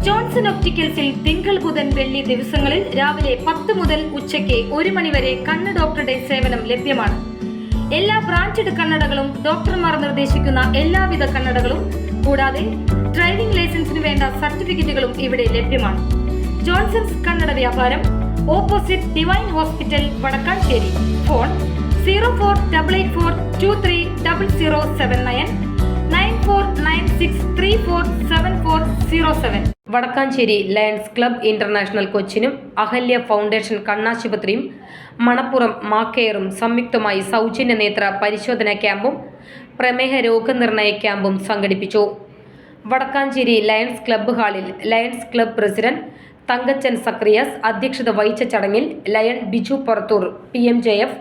Johnson ഒപ്റ്റിക്കൽസിൽ തിങ്കൾ ബുധൻ വെള്ളി ദിവസങ്ങളിൽ രാവിലെ 10 മുതൽ ഉച്ചയ്ക്ക് 1 മണി വരെ കണ്ണ് ഡോക്ടറുടെ സേവനം ലഭ്യമാണ്. എല്ലാ ബ്രാൻഡഡ് കണ്ണടകളും ഡോക്ടർമാർ നിർദ്ദേശിക്കുന്ന എല്ലാവിധ കണ്ണടകളും കൂടാതെ ഡ്രൈവിംഗ് ലൈസൻസിന് വേണ്ട സർട്ടിഫിക്കറ്റുകളും ഇവിടെ ലഭ്യമാണ്. ജോൺസൺസ് കണ്ണട വ്യാപാരം opposite divine hospital, Vadakkanchery. Phone 0488423007 9496347407. Vadakkanchery Lions club international കൊച്ചിനും അഹല്യ ഫൗണ്ടേഷൻ കണ്ണാശുപത്രിയും മണപ്പുറം മാക്കെയറും സംയുക്തമായി സൗജന്യ നേത്ര പരിശോധനാ ക്യാമ്പും പ്രമേഹ രോഗനിർണയ ക്യാമ്പും സംഘടിപ്പിച്ചു. വടക്കാഞ്ചേരി ലയൺസ് ക്ലബ്ബ് ഹാളിൽ Lions club president Thankachan Zacharias അധ്യക്ഷത വഹിച്ച ചടങ്ങിൽ ലയൺ ബിജു പുറത്തൂർ PMJF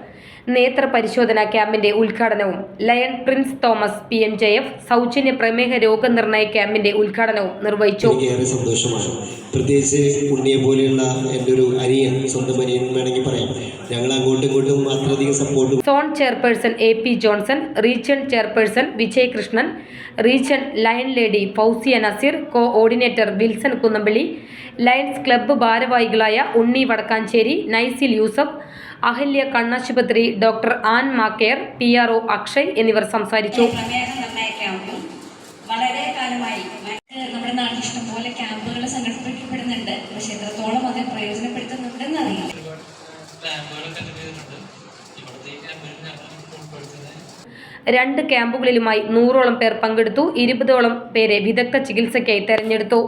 നേത്ര പരിശോധനാ ക്യാമ്പിന്റെ ഉദ്ഘാടനവും ലയൺ പ്രിൻസ് തോമസ് PMJF സൗജന്യ പ്രമേഹ രോഗനിർണയ ക്യാമ്പിന്റെ ഉദ്ഘാടനവും നിർവഹിച്ചു. ഏറെ സന്തോഷമാണ്. പ്രത്യേകിച്ച് ഉണ്ണിയെ പോലെയുള്ള എൻ്റെ ഒരു അനിയൻ, സ്വന്തം അനിയൻ വേണമെങ്കിൽ പറയാം. ഞങ്ങൾ അങ്ങോട്ടും ഇങ്ങോട്ടും അത്രയധികം support. Zone chairperson AP Johnson, region chairperson Vijay Krishnan, region lion lady Fousiya Nazeer, coordinator Wilson Kunnampally, Lions club ഭാരവാഹികളായ ഉണ്ണി വടക്കാഞ്ചേരി, നൈസിൽ യൂസഫ്, അഹല്യ കണ്ണാശുപത്രി doctor Ann Macare, PRO Akshay എന്നിവർ സംസാരിച്ചു. വളരെ കാലമായി നമ്മുടെ നാട്ടിൽ ഇഷ്ടംപോലെ ക്യാമ്പുകൾ സംഘടിപ്പിക്കപ്പെടുന്നുണ്ട്. പക്ഷെ എത്രത്തോളം അത് പ്രയോജനപ്പെടുത്തുന്നുണ്ടെന്ന് അറിയില്ല. 2 ക്യാമ്പുകളിലുമായി 100ഓളം പേർ പങ്കെടുത്തു. 20ഓളം പേരെ വിദഗ്ധ ചികിത്സയ്ക്കായി തെരഞ്ഞെടുത്തു.